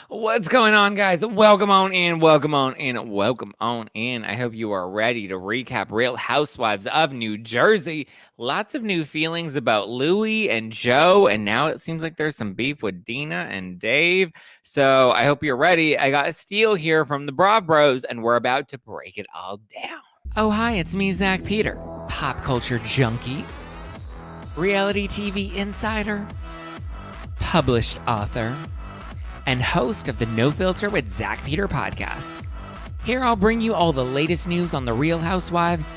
What's going on, guys? Welcome on in, welcome on in, welcome on in. I hope you are ready to recap Real Housewives of New Jersey. Lots of new feelings about Louie and Joe, and now it seems like there's some beef with Dina and Dave. So I hope you're ready. I got Steele here from the Bra Bros, and we're about to break it all down. Oh, hi, it's me, Zack Peter, pop culture junkie, reality TV insider, published author, and host of the No Filter with Zack Peter podcast. Here I'll bring you all the latest news on the Real Housewives,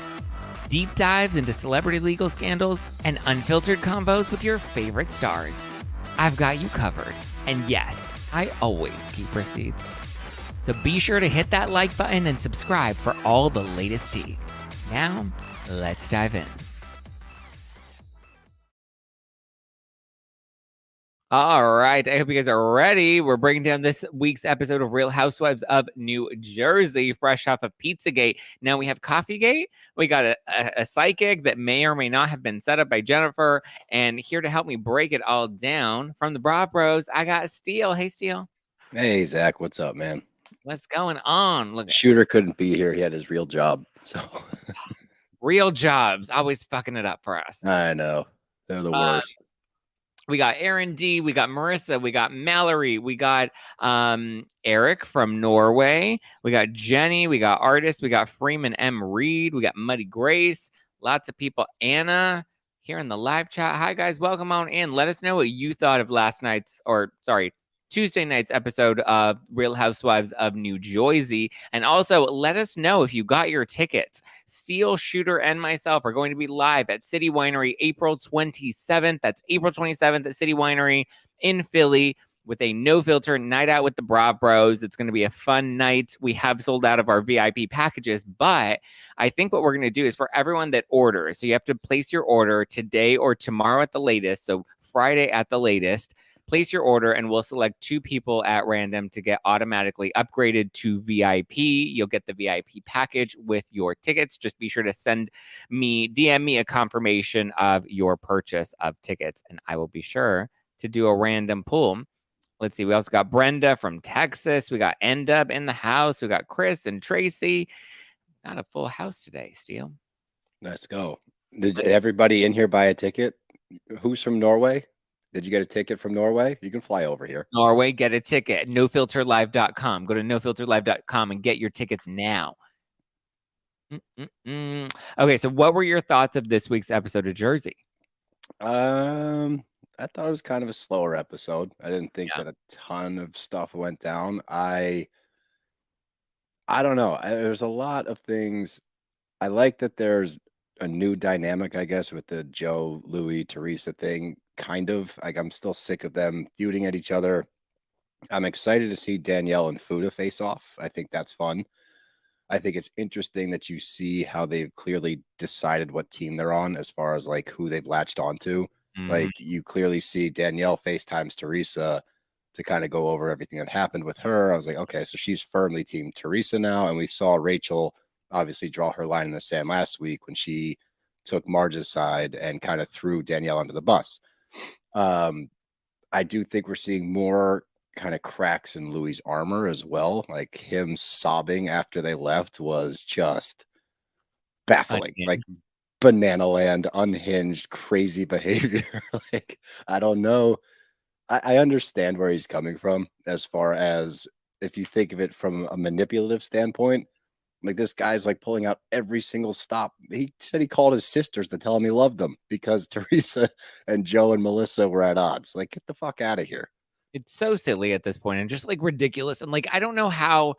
deep dives into celebrity legal scandals, and unfiltered combos with your favorite stars. I've got you covered, and yes, I always keep receipts. So be sure to hit that like button and subscribe for all the latest tea. Now, let's dive in. All right, I hope you guys are ready. We're breaking down this week's episode of Real Housewives of New Jersey, fresh off of Pizzagate. Now we have Coffeegate. We got a psychic that may or may not have been set up by Jennifer. And here to help me break it all down from the Bra Bros, I got Steele. Hey, Steele. Hey, Zach, what's up, man? What's going on? Look, Shooter couldn't be here. He had his real job. So real jobs, always fucking it up for us. I know. They're the worst. We got Aaron D, we got Marissa, we got Mallory, we got Eric from Norway, we got Jenny, we got Artist, we got Freeman M. Reed, we got Muddy Grace, lots of people. Anna here in the live chat. Hi guys, welcome on in. Let us know what you thought of Tuesday night's episode of Real Housewives of New Jersey. And also let us know if you got your tickets. Steele, Shooter, and myself are going to be live at City Winery April 27th. That's April 27th at City Winery in Philly with a no filter night out with the Bra Bros. It's going to be a fun night. We have sold out of our VIP packages, but I think what we're going to do is for everyone that orders, so you have to place your order today or tomorrow at the latest, so Friday at the latest. Place your order and we'll select 2 people at random to get automatically upgraded to VIP. You'll get the VIP package with your tickets. Just be sure to DM me a confirmation of your purchase of tickets, and I will be sure to do a random pull. Let's see. We also got Brenda from Texas. We got End-Up in the house. We got Chris and Tracy. Got a full house today, Steele. Let's go. Did everybody in here buy a ticket? Who's from Norway? Did you get a ticket from Norway? You can fly over here. Norway, get a ticket. NoFilterLive.com. Go to NoFilterLive.com and get your tickets now. Okay, so what were your thoughts of this week's episode of Jersey? I thought it was kind of a slower episode. I didn't think that a ton of stuff went down. I don't know. There's a lot of things. I like that there's a new dynamic, I guess, with the Joe, Louie, Teresa thing. Kind of like I'm still sick of them feuding at each other. I'm excited to see Danielle and Fuda face off. I think that's fun. I think it's interesting that you see how they've clearly decided what team they're on as far as like who they've latched onto. Like you clearly see Danielle FaceTimes Teresa to kind of go over everything that happened with her. I was like, okay, so she's firmly team Teresa now. And we saw Rachel obviously draw her line in the sand last week when she took Marge's side and kind of threw Danielle under the bus. I do think we're seeing more kind of cracks in Louie's armor as well. Like him sobbing after they left was just baffling. Like banana land, unhinged, crazy behavior. Like, I don't know. I understand where he's coming from as far as if you think of it from a manipulative standpoint. Like this guy's like pulling out every single stop. He said he called his sisters to tell him he loved them because Teresa and Joe and Melissa were at odds. Like, get the fuck out of here. It's so silly at this point and just like ridiculous. And like, I don't know how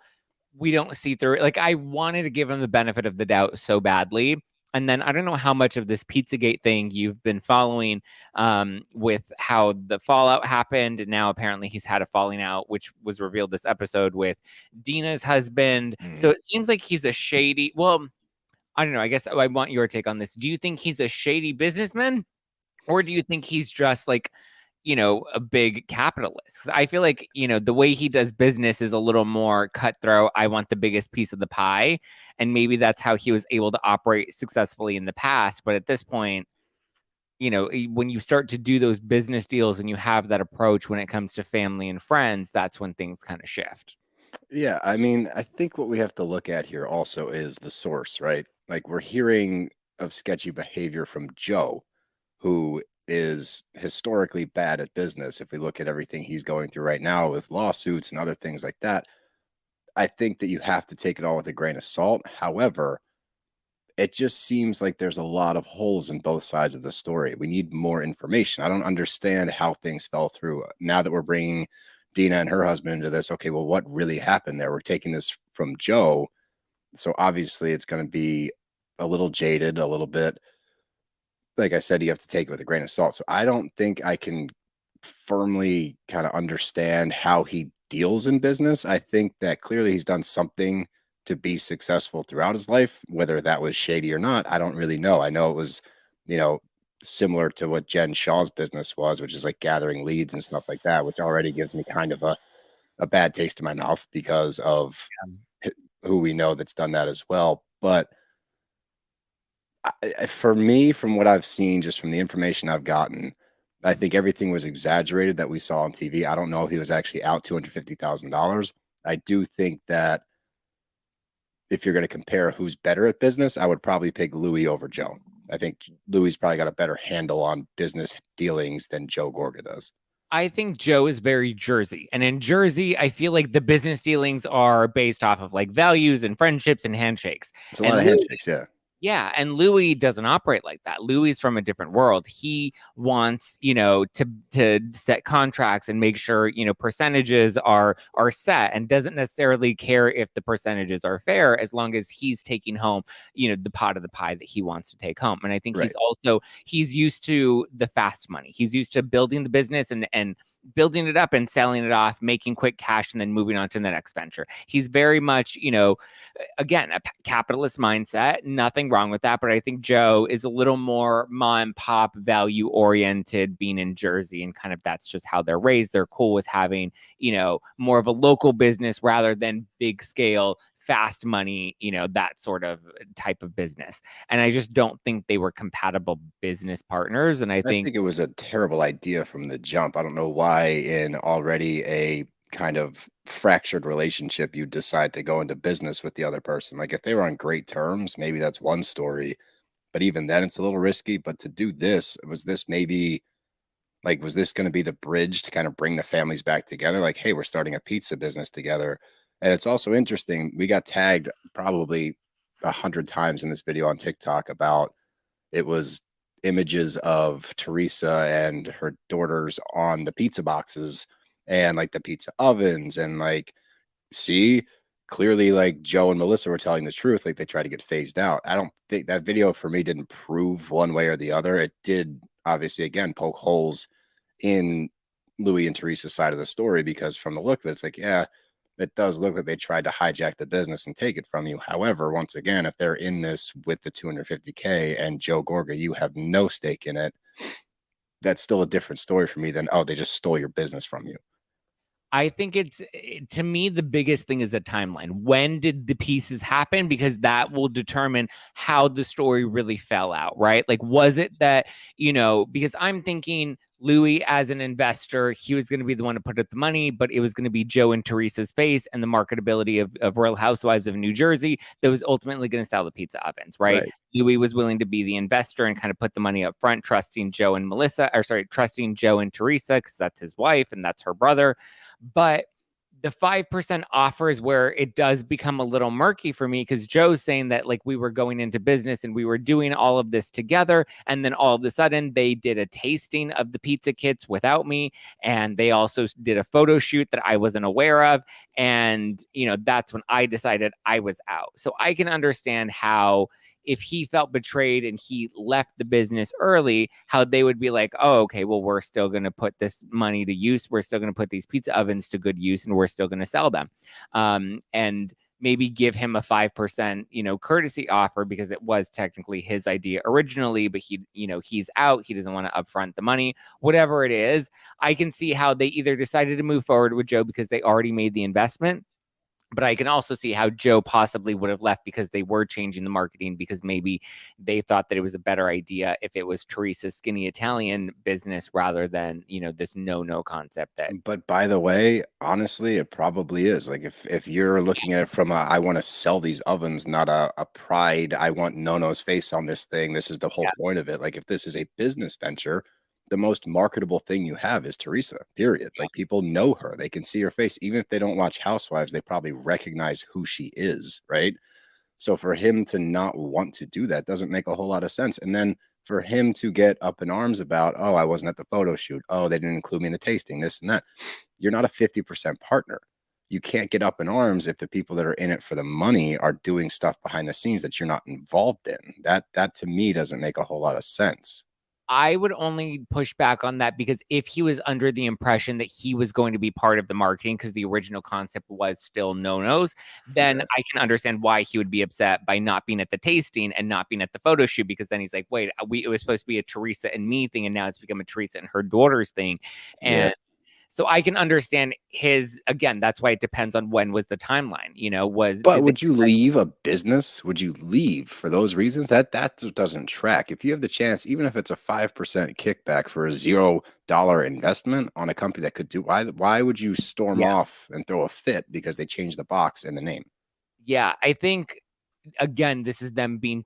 we don't see through it. Like, I wanted to give him the benefit of the doubt so badly. And then I don't know how much of this Pizzagate thing you've been following with how the fallout happened. And now apparently he's had a falling out, which was revealed this episode with Dina's husband. So it seems like he's a shady, well, I don't know. I guess I want your take on this. Do you think he's a shady businessman? Or do you think he's just like, you know, a big capitalist? Because I feel like, you know, the way he does business is a little more cutthroat. I want the biggest piece of the pie. And maybe that's how he was able to operate successfully in the past. But at this point, when you start to do those business deals and you have that approach when it comes to family and friends, that's when things kind of shift. Yeah, I mean, I think what we have to look at here also is the source, right? Like we're hearing of sketchy behavior from Joe, who is historically bad at business. If we look at everything he's going through right now with lawsuits and other things like that, I think that you have to take it all with a grain of salt. However, it just seems like there's a lot of holes in both sides of the story. We need more information. I don't understand how things fell through. Now that we're bringing Dina and her husband into this, okay, well, what really happened there? We're taking this from Joe. So obviously it's going to be a little jaded, a little bit. Like I said, you have to take it with a grain of salt. So I don't think I can firmly kind of understand how he deals in business. I think that clearly he's done something to be successful throughout his life. Whether that was shady or not, I don't really know. I know it was, you know, similar to what Jen Shaw's business was, which is like gathering leads and stuff like that, which already gives me kind of a bad taste in my mouth because of who we know that's done that as well. But for me, from what I've seen, just from the information I've gotten, I think everything was exaggerated that we saw on TV. I don't know if he was actually out $250,000. I do think that if you're going to compare who's better at business, I would probably pick Louie over Joe. I think Louie's probably got a better handle on business dealings than Joe Gorga does. I think Joe is very Jersey. And in Jersey, I feel like the business dealings are based off of like values and friendships and handshakes. It's a lot And of Louis, handshakes, yeah. yeah, and Louis doesn't operate like that. Louis is from a different world. He wants, to set contracts and make sure, percentages are set, and doesn't necessarily care if the percentages are fair as long as he's taking home, the pot of the pie that he wants to take home. And I think Right. he's used to the fast money. He's used to building the business and building it up and selling it off, making quick cash, and then moving on to the next venture. He's very much, again, a capitalist mindset. Nothing wrong with that. But I think Joe is a little more mom and pop value oriented, being in Jersey, and kind of that's just how they're raised. They're cool with having, more of a local business rather than big scale, fast money, that sort of type of business. And I just don't think they were compatible business partners. And I I think think it was a terrible idea from the jump. I don't know why, in already a kind of fractured relationship, you decide to go into business with the other person. Like if they were on great terms, maybe that's one story. But even then, it's a little risky. But to do this, was this maybe like, was this going to be the bridge to kind of bring the families back together? Like, hey, we're starting a pizza business together. And it's also interesting. We got tagged probably 100 times in this video on TikTok about it was images of Teresa and her daughters on the pizza boxes and like the pizza ovens and like, see, clearly like Joe and Melissa were telling the truth. Like they tried to get phased out. I don't think that video for me didn't prove one way or the other. It did obviously again poke holes in Louie and Teresa's side of the story, because from the look of it, it's like, yeah, it does look like they tried to hijack the business and take it from you. However, once again, if they're in this with the 250K and Joe Gorga, you have no stake in it, that's still a different story for me than, oh, they just stole your business from you. I think to me, the biggest thing is the timeline. When did the pieces happen? Because that will determine how the story really fell out, right? Like, was it that, because I'm thinking Louis as an investor, he was going to be the one to put up the money, but it was going to be Joe and Teresa's face and the marketability of Real Housewives of New Jersey that was ultimately going to sell the pizza ovens, right? Louis was willing to be the investor and kind of put the money up front, trusting Joe and Teresa, because that's his wife and that's her brother. But the 5% offer is where it does become a little murky for me, because Joe's saying that like we were going into business and we were doing all of this together. And then all of a sudden they did a tasting of the pizza kits without me. And they also did a photo shoot that I wasn't aware of. And, that's when I decided I was out. So I can understand how, if he felt betrayed and he left the business early, how they would be like, oh, okay, well, we're still going to put this money to use. We're still going to put these pizza ovens to good use, and we're still going to sell them. And maybe give him a 5%, courtesy offer, because it was technically his idea originally, but he's out. He doesn't want to upfront the money, whatever it is. I can see how they either decided to move forward with Joe because they already made the investment, But I can also see how Joe possibly would have left because they were changing the marketing, because maybe they thought that it was a better idea if it was Teresa's Skinny Italian business rather than, this no concept that. But by the way, honestly, it probably is. Like if you're looking at it from a I want to sell these ovens, not a pride, I want Nono's face on this thing. This is the whole Yeah. point of it. Like if this is a business venture, the most marketable thing you have is Teresa, period. Like people know her. They can see her face. Even if they don't watch Housewives, they probably recognize who she is, right? So for him to not want to do that doesn't make a whole lot of sense. And then for him to get up in arms about, oh, I wasn't at the photo shoot. Oh, they didn't include me in the tasting, this and that. You're not a 50% partner. You can't get up in arms if the people that are in it for the money are doing stuff behind the scenes that you're not involved in. That to me doesn't make a whole lot of sense. I would only push back on that because if he was under the impression that he was going to be part of the marketing because the original concept was still no-nos, then Okay. I can understand why he would be upset by not being at the tasting and not being at the photo shoot, because then he's like, wait, it was supposed to be a Teresa and me thing, and now it's become a Teresa and her daughter's thing. Yeah. And so I can understand again, that's why it depends on when was the timeline, But did they would you leave a business? Would you leave for those reasons? That doesn't track. If you have the chance, even if it's a 5% kickback for a $0 investment on a company that could do, why would you storm yeah, off and throw a fit because they changed the box and the name? yeah, I think again, this is them being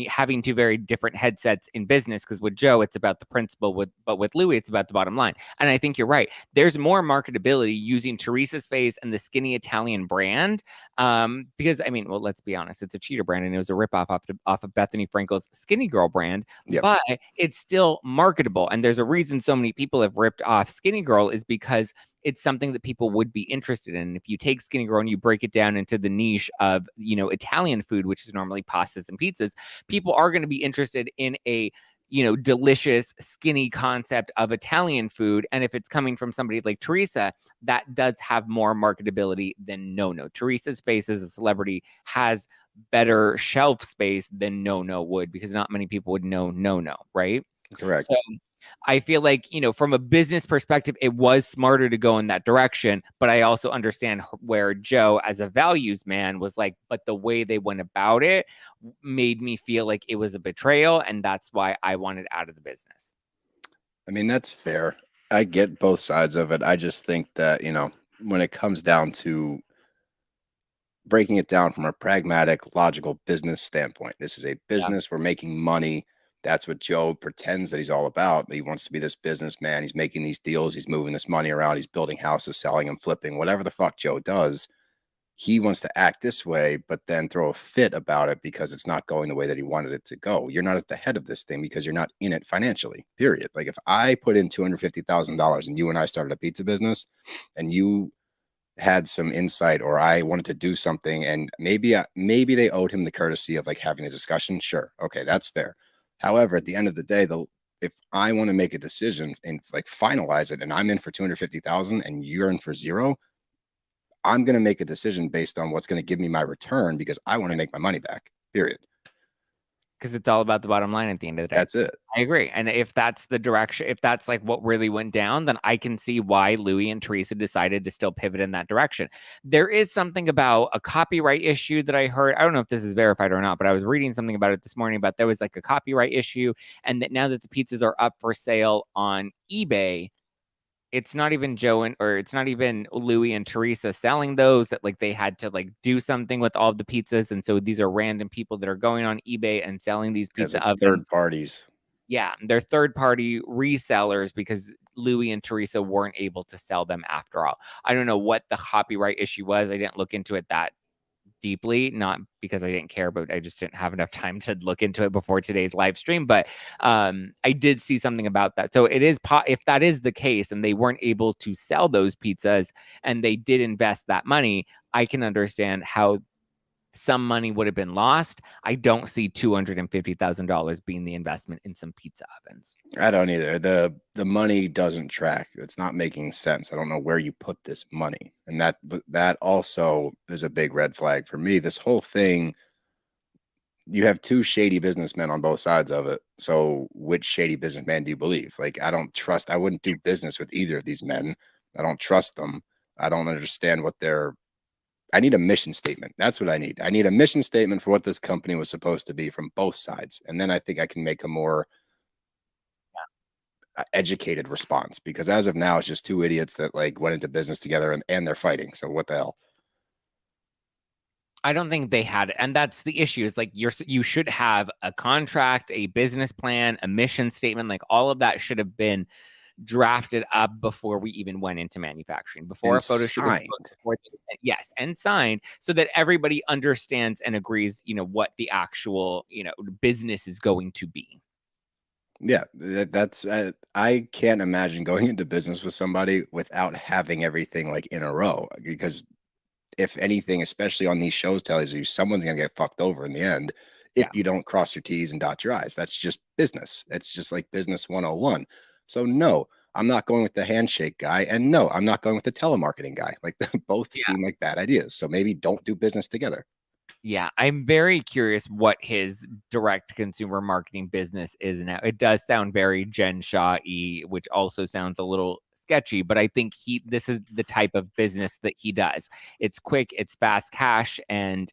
having two very different headsets in business. Because with Joe, it's about the principle, but with Louie, it's about the bottom line. And I think you're right. There's more marketability using Teresa's face and the Skinny Italian brand. Because I mean, well, let's be honest, it's a cheater brand, and it was a ripoff off of Bethany Frankel's Skinny Girl brand, Yep. but it's still marketable. And there's a reason so many people have ripped off Skinny Girl, is because it's something that people would be interested in. If you take Skinny Girl and you break it down into the niche of, Italian food, which is normally pastas and pizzas, people are going to be interested in a, delicious, skinny concept of Italian food. And if it's coming from somebody like Teresa, that does have more marketability than No. Teresa's face as a celebrity has better shelf space than No would, because not many people would know No, right? So Correct. I feel like, from a business perspective, it was smarter to go in that direction. But I also understand where Joe, as a values man, was like, but the way they went about it made me feel like it was a betrayal. And that's why I wanted out of the business. I mean, that's fair. I get both sides of it. I just think that, when it comes down to breaking it down from a pragmatic, logical business standpoint. This is a Yeah. business. We're making money. That's what Joe pretends that he's all about. He wants to be this businessman. He's making these deals. He's moving this money around. He's building houses, selling them, flipping, whatever the fuck Joe does. He wants to act this way, but then throw a fit about it because it's not going the way that he wanted it to go. You're not at the head of this thing because you're not in it financially, period. Like if I put in $250,000 and you and I started a pizza business and you had some insight or I wanted to do something and maybe they owed him the courtesy of like having a discussion. Sure. Okay. That's fair. However, at the end of the day, if I want to make a decision and like finalize it and I'm in for 250,000 and you're in for zero, I'm going to make a decision based on what's going to give me my return because I want to make my money back, period. Because it's all about the bottom line at the end of the day. That's it. I agree. And if that's the direction, if that's like what really went down, then I can see why Louie and Teresa decided to still pivot in that direction. There is something about a copyright issue that I heard. I don't know if this is verified or not, but I was reading something about it this morning about there was like a copyright issue, and that now that the pizzas are up for sale on eBay, it's not even it's not even Louie and Teresa selling those, that like they had to like do something with all of the pizzas. And so these are random people that are going on eBay and selling these As pizza like third ovens. parties. Yeah, they're third party resellers because Louie and Teresa weren't able to sell them after all. I don't know what the copyright issue was. I didn't look into it that deeply, not because I didn't care, but I just didn't have enough time to look into it before today's live stream. But I did see something about that. So it is if that is the case and they weren't able to sell those pizzas and they did invest that money, I can understand how some money would have been lost. I don't see $250,000 being the investment in some pizza ovens. I don't either. The money doesn't track. It's not making sense. I don't know where you put this money. And that also is a big red flag for me. This whole thing, you have two shady businessmen on both sides of it. So which shady businessman do you believe? Like I wouldn't do business with either of these men. I don't trust them. I don't understand what their I need a mission statement. That's what I need. I need a mission statement for what this company was supposed to be from both sides. And then I think I can make a more educated response, because as of now, it's just two idiots that like went into business together and they're fighting. So what the hell? I don't think they had it. And that's the issue. Is like you should have a contract, a business plan, a mission statement. Like all of that should have been drafted up before we even went into manufacturing, before And a photo shoot was booked, yes, and signed, so that everybody understands and agrees, what the actual, business is going to be. Yeah, that's I can't imagine going into business with somebody without having everything like in a row, because if anything, especially on these shows, tells you someone's gonna get fucked over in the end if Yeah. you don't cross your T's and dot your I's. That's just business. It's just like business 101. So no, I'm not going with the handshake guy, and no, I'm not going with the telemarketing guy. Like both Yeah. seem like bad ideas. So maybe don't do business together. Yeah, I'm very curious what his direct consumer marketing business is now. It does sound very Jen Shaw-y, which also sounds a little sketchy, but I think this is the type of business that he does. It's quick, it's fast cash, and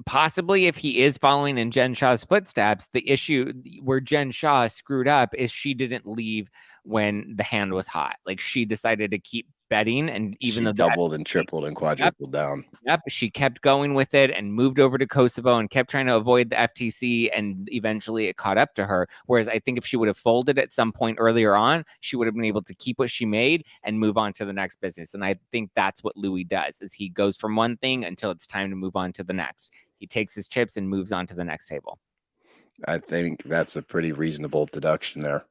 possibly if he is following in Jen Shaw's footsteps, the issue where Jen Shaw screwed up is she didn't leave when the hand was hot. Like she decided to keep betting, and even She though doubled and tripled and quadrupled down. Yep, she kept going with it and moved over to Kosovo and kept trying to avoid the FTC, and eventually it caught up to her. Whereas I think if she would have folded at some point earlier on, she would have been able to keep what she made and move on to the next business. And I think that's what Louie does, is he goes from one thing until it's time to move on to the next. He takes his chips and moves on to the next table. I think that's a pretty reasonable deduction there.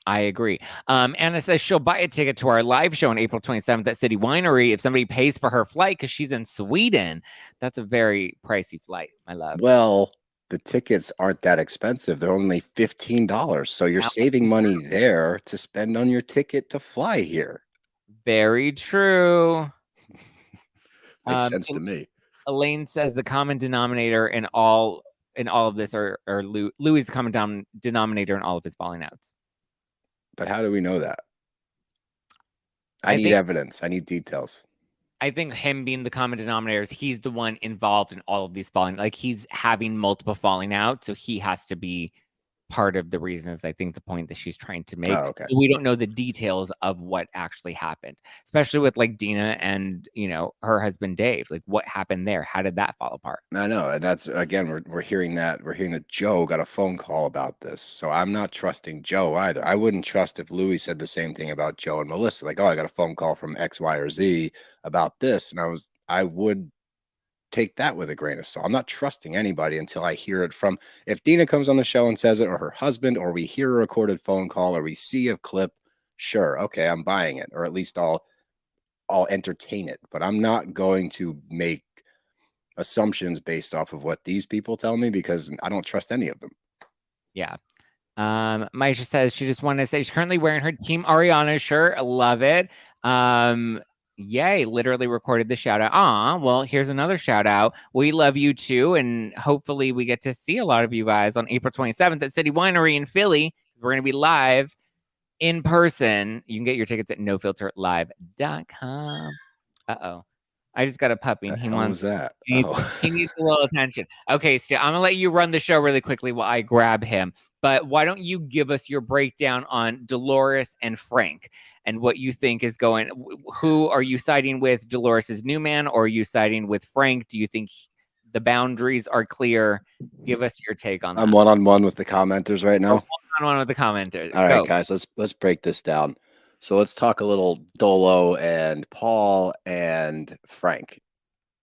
I agree. Anna says she'll buy a ticket to our live show on April 27th at City Winery if somebody pays for her flight, because she's in Sweden. That's a very pricey flight, my love. Well, the tickets aren't that expensive. They're only $15. So you're saving money there to spend on your ticket to fly here. Very true. Makes sense to me. Elaine says the common denominator in all of this are Louie's common denominator in all of his falling outs. But how do we know that? I need evidence. I need details. I think him being the common denominator is he's the one involved in all of these falling. Like he's having multiple falling out, so he has to be part of the reasons. I think the point that she's trying to make. Oh, okay. We don't know the details of what actually happened, especially with like Dina and her husband Dave. Like what happened there? How did that fall apart? I know. And that's, again, we're hearing that. We're hearing that Joe got a phone call about this. So I'm not trusting Joe either. I wouldn't trust if Louie said the same thing about Joe and Melissa. Like, oh, I got a phone call from X, Y, or Z about this. And I would take that with a grain of salt. I'm not trusting anybody until I hear it from, if Dina comes on the show and says it, or her husband, or we hear a recorded phone call, or we see a clip, sure, okay, I'm buying it, or at least I'll entertain it. But I'm not going to make assumptions based off of what these people tell me, because I don't trust any of them. Yeah. Maisha says she just wanted to say she's currently wearing her Team Ariana shirt. I love it. Yay, literally recorded the shout out. Well, here's another shout out. We love you too, and hopefully we get to see a lot of you guys on April 27th at City Winery in Philly. We're going to be live in person. You can get your tickets at nofilterlive.com. Uh-oh. I just got a puppy. He wants that. He needs a little attention. Okay, so I'm gonna let you run the show really quickly while I grab him. But why don't you give us your breakdown on Dolores and Frank and what you think is going? Who are you siding with? Dolores's new man, or are you siding with Frank? Do you think the boundaries are clear? Give us your take on that. I'm one-on-one with the commenters right now. One-on-one with the commenters. All right, guys, let's break this down. So let's talk a little Dolo and Paul and Frank.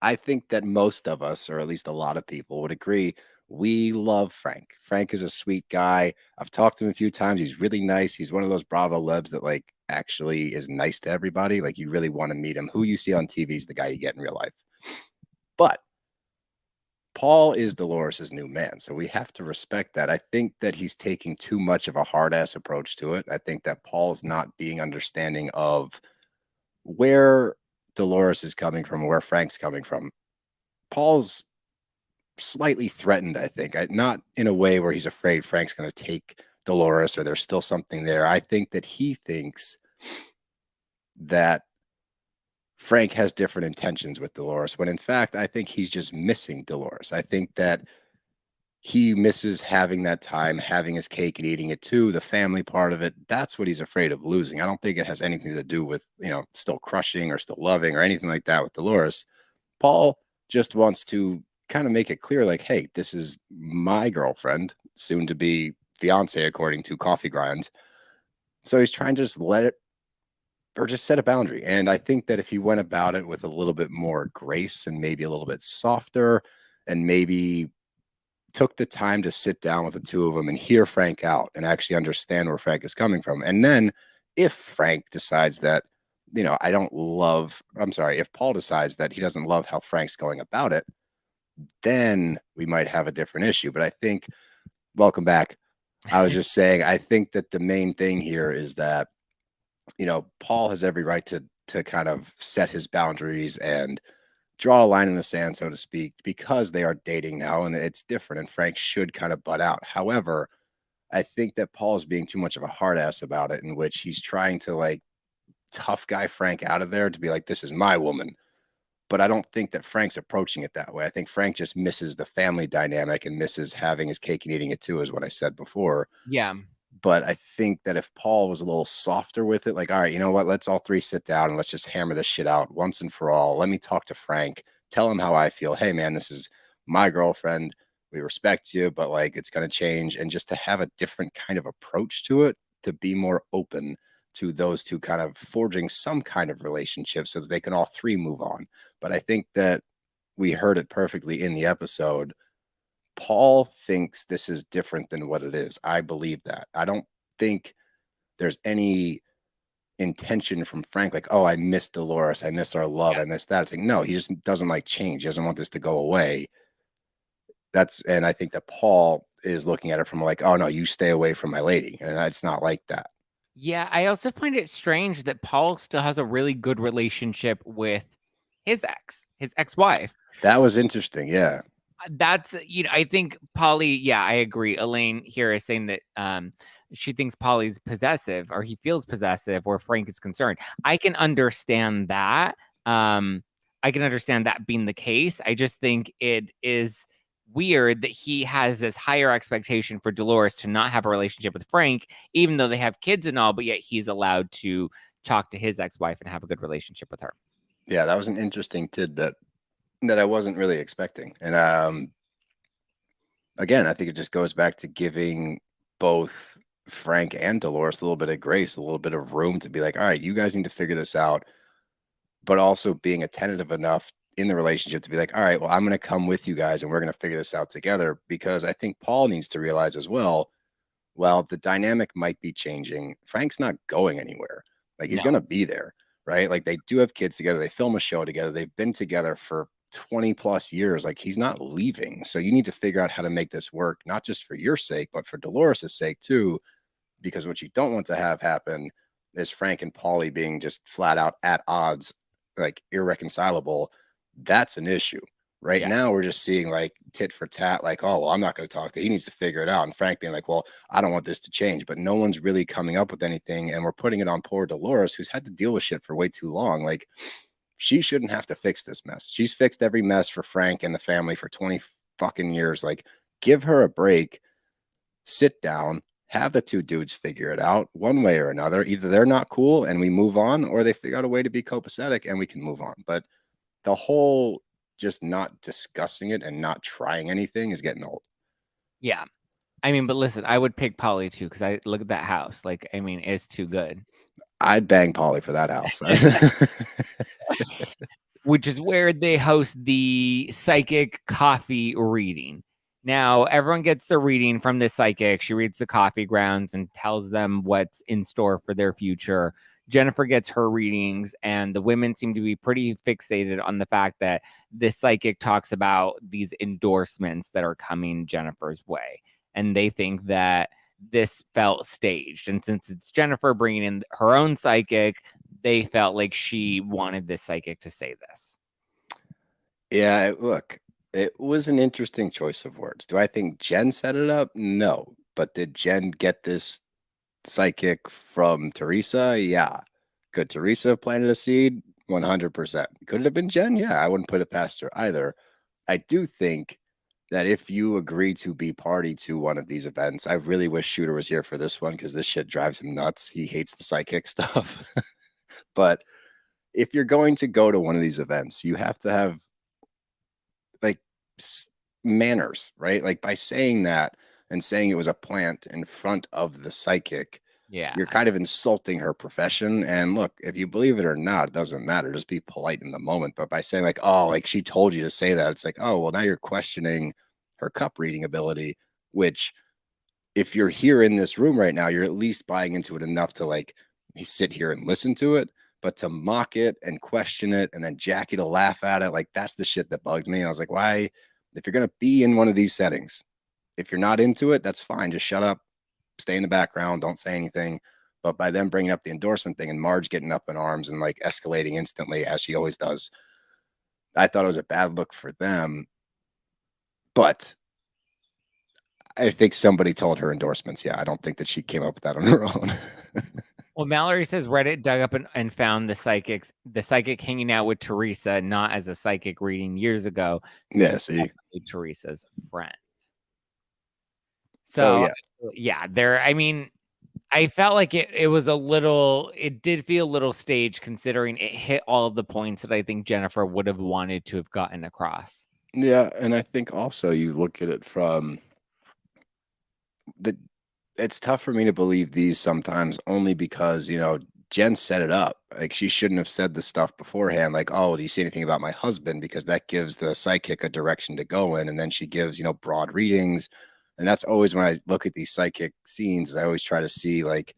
I think that most of us, or at least a lot of people, would agree we love Frank. Frank is a sweet guy. I've talked to him a few times. He's really nice. He's one of those Bravo lebs that like actually is nice to everybody. Like you really want to meet him. Who you see on TV is the guy you get in real life. But Paul is Dolores's new man, so we have to respect that. I think that he's taking too much of a hard-ass approach to it. I think that Paul's not being understanding of where Dolores is coming from, where Frank's coming from. Paul's slightly threatened, I think. Not in a way where he's afraid Frank's going to take Dolores or there's still something there. I think that he thinks that Frank has different intentions with Dolores, when in fact, I think he's just missing Dolores. I think that he misses having that time, having his cake and eating it too, the family part of it. That's what he's afraid of losing. I don't think it has anything to do with, still crushing or still loving or anything like that with Dolores. Paul just wants to kind of make it clear, like, hey, this is my girlfriend, soon to be fiance, according to Coffee Grind. So he's trying to just let it, or just set a boundary. And I think that if he went about it with a little bit more grace and maybe a little bit softer, and maybe took the time to sit down with the two of them and hear Frank out and actually understand where Frank is coming from. And then if Frank decides that, if Paul decides that he doesn't love how Frank's going about it, then we might have a different issue. But I think, welcome back. I was just saying, I think that the main thing here is that, Paul has every right to kind of set his boundaries and draw a line in the sand, so to speak, because they are dating now and it's different. And Frank should kind of butt out. However, I think that Paul is being too much of a hard ass about it, in which he's trying to like tough guy Frank out of there to be like, this is my woman. But I don't think that Frank's approaching it that way. I think Frank just misses the family dynamic and misses having his cake and eating it too, is what I said before. Yeah. But I think that if Paul was a little softer with it, like, all right, you know what? Let's all three sit down and let's just hammer this shit out once and for all. Let me talk to Frank, tell him how I feel. Hey, man, this is my girlfriend. We respect you, but like it's going to change. And just to have a different kind of approach to it, to be more open to those two kind of forging some kind of relationship so that they can all three move on. But I think that we heard it perfectly in the episode. Paul thinks this is different than what it is. I believe that. I don't think there's any intention from Frank, like, oh, I miss Dolores, I miss our love, Yeah. I miss that. It's like, no, he just doesn't like change. He doesn't want this to go away. And I think that Paul is looking at it from like, oh no, you stay away from my lady. And it's not like that. Yeah, I also find it strange that Paul still has a really good relationship with his ex-wife. That was interesting. Yeah. That's, I think Polly, yeah, I agree. Elaine here is saying that she thinks Polly's possessive, or he feels possessive where Frank is concerned. I can understand that. I can understand that being the case. I just think it is weird that he has this higher expectation for Dolores to not have a relationship with Frank, even though they have kids and all, but yet he's allowed to talk to his ex-wife and have a good relationship with her. Yeah, that was an interesting tidbit that I wasn't really expecting. And again, I think it just goes back to giving both Frank and Dolores a little bit of grace, a little bit of room to be like, all right, you guys need to figure this out, but also being attentive enough in the relationship to be like, all right, well, I'm going to come with you guys and we're going to figure this out together. Because I think Paul needs to realize as well, the dynamic might be changing. Frank's not going anywhere. Like, he's No. going to be there, right? Like, they do have kids together. They film a show together. They've been together for 20 plus years. Like, he's not leaving. So you need to figure out how to make this work, not just for your sake, but for Dolores's sake too. Because what you don't want to have happen is Frank and Paulie being just flat out at odds, like irreconcilable. That's an issue. Right Yeah. now, we're just seeing like tit for tat, like, oh, well, I'm not going to talk to, he needs to figure it out. And Frank being like, well, I don't want this to change, but no one's really coming up with anything. And we're putting it on poor Dolores, who's had to deal with shit for way too long. Like, she shouldn't have to fix this mess. She's fixed every mess for Frank and the family for 20 fucking years. Like, give her a break, sit down, have the two dudes figure it out one way or another. Either they're not cool and we move on, or they figure out a way to be copacetic and we can move on. But the whole just not discussing it and not trying anything is getting old. Yeah. I mean, but listen, I would pick Polly too, because I look at that house. Like, I mean, it's too good. I'd bang Polly for that house. Which is where they host the psychic coffee reading. Now, everyone gets the reading from this psychic. She reads the coffee grounds and tells them what's in store for their future. Jennifer gets her readings, and the women seem to be pretty fixated on the fact that this psychic talks about these endorsements that are coming Jennifer's way. And they think that this felt staged. And since it's Jennifer bringing in her own psychic, they felt like she wanted this psychic to say this. Yeah, look, it was an interesting choice of words. Do I think Jen set it up? No. But did Jen get this psychic from Teresa? Yeah. Could Teresa have planted a seed? 100%. Could it have been Jen? Yeah, I wouldn't put it past her either. I do think that if you agree to be party to one of these events, I really wish Shooter was here for this one because this shit drives him nuts. He hates the psychic stuff. But if you're going to go to one of these events, you have to have like manners, right? Like by saying that and saying it was a plant in front of the psychic, Yeah. you're kind of insulting her profession. And look, if you believe it or not, it doesn't matter. Just be polite in the moment. But by saying like, oh, like she told you to say that, it's like, oh, well, now you're questioning her cup reading ability, which if you're here in this room right now, you're at least buying into it enough to like sit here and listen to it. But to mock it and question it and then Jackie to laugh at it, like that's the shit that bugged me. I was like, why? If you're going to be in one of these settings, if you're not into it, that's fine. Just shut up, stay in the background, don't say anything. But by them bringing up the endorsement thing and Marge getting up in arms and like escalating instantly, as she always does, I thought it was a bad look for them. But I think somebody told her endorsements. Yeah, I don't think that she came up with that on her own. Well, Mallory says Reddit dug up and found the psychic hanging out with Teresa, not as a psychic reading years ago. So Yeah, she's see. definitely Teresa's friend. So So yeah, I mean, I felt like it did feel a little staged considering it hit all of the points that I think Jennifer would have wanted to have gotten across. yeah, and I think also you look at it from the it's tough for me to believe these sometimes only because, Jen set it up. Like she shouldn't have said the stuff beforehand, like, oh, do you see anything about my husband? Because that gives the psychic a direction to go in. And then she gives, broad readings. And that's always when I look at these psychic scenes, I always try to see like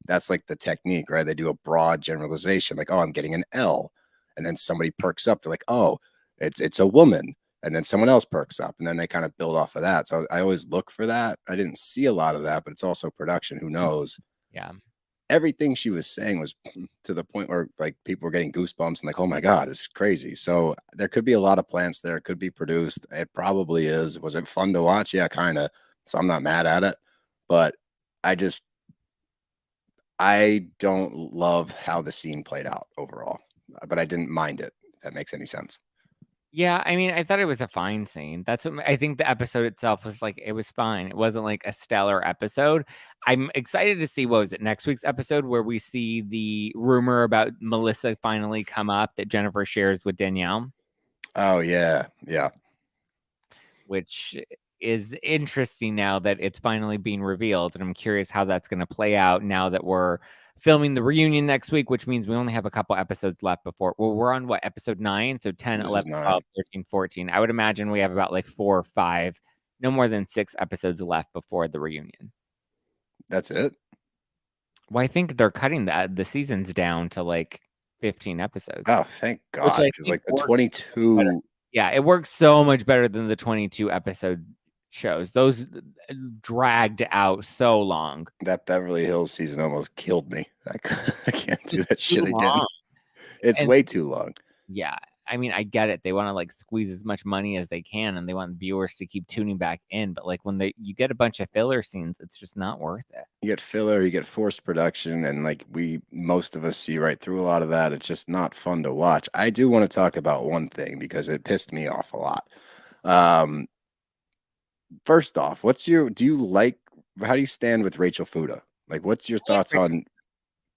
that's like the technique, right? They do a broad generalization, like, oh, I'm getting an L. And then somebody perks up, they're like, oh, it's a woman. And then someone else perks up, and then they kind of build off of that. So I always look for that. I didn't see a lot of that, but it's also production. Who knows? Yeah. Everything she was saying was to the point where like people were getting goosebumps and like, oh my God, it's crazy. So there could be a lot of plants there. It could be produced. It probably is. Was it fun to watch? Yeah, kind of. So I'm not mad at it. But I just I don't love how the scene played out overall, but I didn't mind it, if that makes any sense. Yeah, I mean, I thought it was a fine scene. That's what I think the episode itself was like, it was fine. It wasn't like a stellar episode. I'm excited to see what was it next week's episode where we see the rumor about Melissa finally come up that Jennifer shares with Danielle. Oh, yeah. Yeah. Which is interesting now that it's finally being revealed. And I'm curious how that's going to play out now that we're filming the reunion next week, which means we only have a couple episodes left before. Well, we're on what, episode 9? So 10, This is 11, 12, 9. 13, 14. I would imagine we have about like 4 or 5, no more than 6 episodes left before the reunion. That's it? Well, I think they're cutting the seasons down to like 15 episodes. Oh, thank Which God. I Because think like the works 22. Yeah, it works so much better than the 22 episode shows. Those dragged out so long. That Beverly Hills season almost killed me. I can't do that Too shit again. long. It's And way too long. yeah, I mean, I get it. They want to like squeeze as much money as they can and they want viewers to keep tuning back in, but like when you get a bunch of filler scenes, it's just not worth it. You get filler, you get forced production, and like most of us see right through a lot of that. It's just not fun to watch. I do want to talk about one thing because it pissed me off a lot. First off, how do you stand with Rachel Fuda? Like, what's your thoughts on,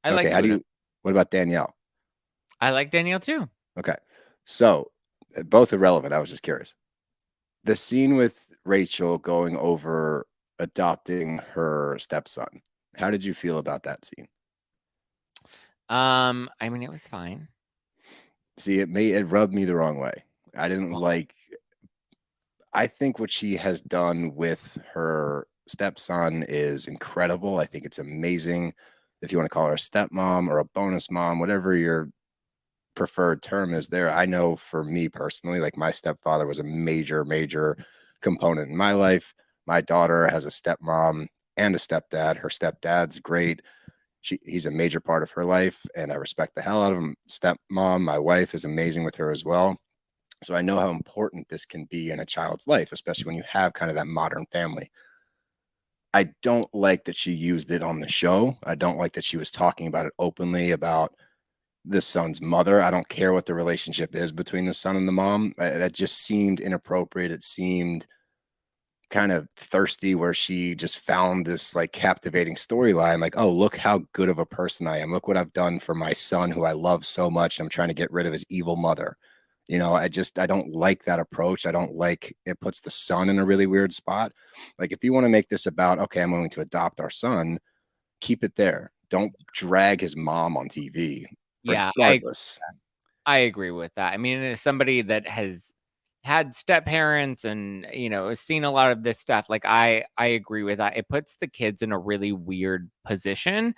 I okay, like Fuda. what about Danielle? I like Danielle too. Okay. So, both irrelevant. I was just curious. The scene with Rachel going over adopting her stepson. How did you feel about that scene? I mean, it was fine. See, it rubbed me the wrong way. I didn't like I think what she has done with her stepson is incredible. I think it's amazing. If you want to call her a stepmom or a bonus mom, whatever your preferred term is there. I know for me personally, like my stepfather was a major, major component in my life. My daughter has a stepmom and a stepdad. Her stepdad's great. He's a major part of her life, and I respect the hell out of him. Stepmom, my wife, is amazing with her as well. So I know how important this can be in a child's life, especially when you have kind of that modern family. I don't like that she used it on the show. I don't like that she was talking about it openly about the son's mother. I don't care what the relationship is between the son and the mom. That just seemed inappropriate. It seemed kind of thirsty, where she just found this like captivating storyline, like, oh, look how good of a person I am, look what I've done for my son who I love so much. I'm trying to get rid of his evil mother. I don't like that approach. I don't like it. Puts the son in a really weird spot. Like, if you want to make this about, okay, I'm going to adopt our son, keep it there. Don't drag his mom on TV. Yeah, Regardless. I agree with that. I mean, as somebody that has had step parents and, has seen a lot of this stuff, like I agree with that. It puts the kids in a really weird position.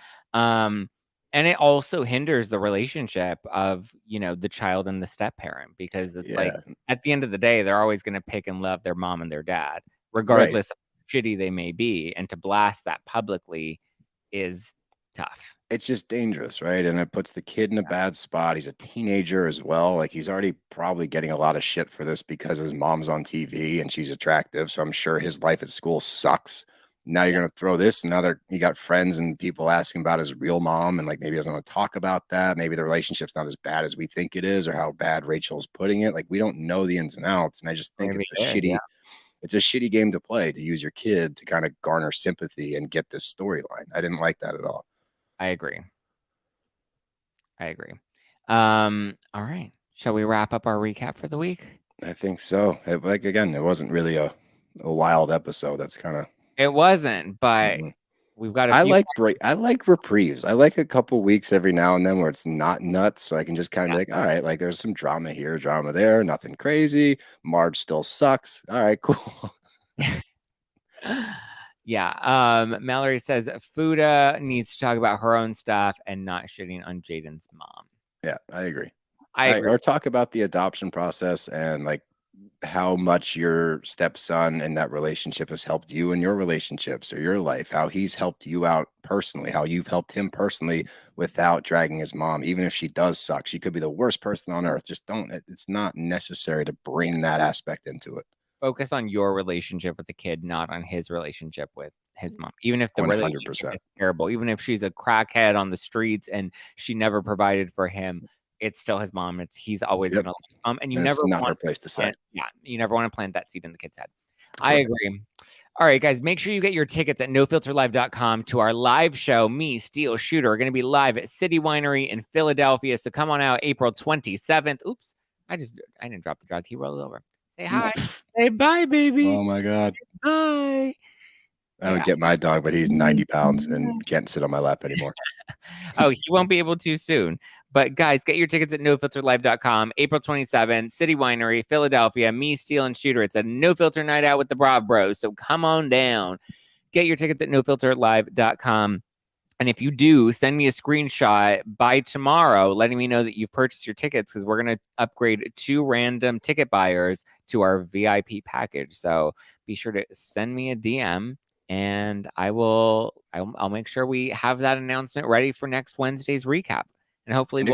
And it also hinders the relationship of, the child and the step parent, because it's like Yeah. at the end of the day, they're always going to pick and love their mom and their dad, Right. regardless of how shitty they may be. And to blast that publicly is tough. It's just dangerous, right? And it puts the kid in a bad spot. He's a teenager as well. Like, he's already probably getting a lot of shit for this because his mom's on TV and she's attractive. So I'm sure his life at school sucks. Now you're going to throw this, and now he got friends and people asking about his real mom, and like maybe he doesn't want to talk about that. Maybe the relationship's not as bad as we think it is, or how bad Rachel's putting it. Like, we don't know the ins and outs. And I just think Maybe it's a it is, yeah. shitty game to play, to use your kid to kind of garner sympathy and get this storyline. I didn't like that at all. I agree. All right. Shall we wrap up our recap for the week? I think so. Again, it wasn't really a wild episode. That's kind of. It wasn't, but we've got a I few. like reprieves. I like a couple weeks every now and then where it's not nuts, so I can just kind of be like, all right, like there's some drama here, drama there, nothing crazy. Marge still sucks. All right, cool. Yeah. Mallory says Fuda needs to talk about her own stuff and not shitting on Jaden's mom. Yeah, I agree. I agree. Or talk about the adoption process and like how much your stepson and that relationship has helped you in your relationships or your life, how he's helped you out personally, how you've helped him personally without dragging his mom. Even if she does suck, she could be the worst person on earth. Just don't, it's not necessary to bring that aspect into it. Focus on your relationship with the kid, not on his relationship with his mom. Even if the 100%. relationship is terrible, even if she's a crackhead on the streets and she never provided for him, it's still his mom. He's always going to love his mom, and you never not want her place to say. Yeah, you never want to plant that seed in the kid's head. I agree. All right, guys, make sure you get your tickets at nofilterlive.com to our live show. Me, Steel, Shooter are going to be live at City Winery in Philadelphia. So come on out April 27th. Oops, I didn't drop the drug. He rolled over. Say hi. Say bye, baby. Oh my God. Bye. I would get my dog, but he's 90 pounds and can't sit on my lap anymore. Oh, he won't be able to soon. But guys, get your tickets at nofilterlive.com. April 27th, City Winery, Philadelphia. Me, Steel, and Shooter. It's a no filter night out with the Broad Bros. So come on down. Get your tickets at nofilterlive.com. And if you do, send me a screenshot by tomorrow letting me know that you've purchased your tickets, because we're going to upgrade 2 random ticket buyers to our VIP package. So be sure to send me a DM, and I'll make sure we have that announcement ready for next Wednesday's recap. And hopefully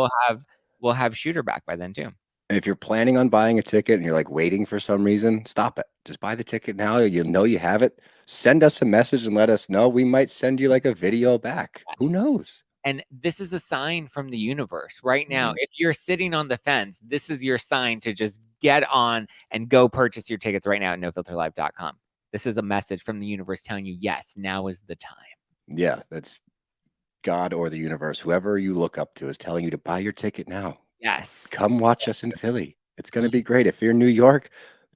we'll have Shooter back by then too. And if you're planning on buying a ticket and you're like waiting for some reason, stop it. Just buy the ticket now. You know you have it. Send us a message and let us know. We might send you like a video back. Yes. Who knows? And this is a sign from the universe right now. If you're sitting on the fence, this is your sign to just get on and go purchase your tickets right now at nofilterlive.com. This is a message from the universe telling you, yes, now is the time. Yeah, that's God or the universe. Whoever you look up to is telling you to buy your ticket now. Yes. Come watch us in Philly. It's going to be great. If you're in New York,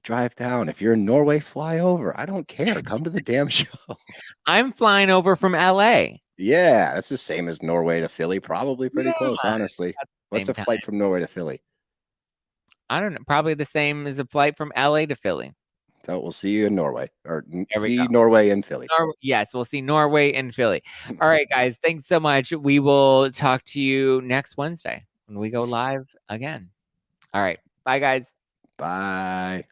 drive down. If you're in Norway, fly over. I don't care. Come to the damn show. I'm flying over from LA. Yeah, that's the same as Norway to Philly. Probably pretty close, honestly. What's a flight from Norway to Philly? I don't know. Probably the same as a flight from LA to Philly. So we'll see you in Norway, or see Norway and Philly. Yes, we'll see Norway and Philly. All right, guys. Thanks so much. We will talk to you next Wednesday when we go live again. All right. Bye, guys. Bye.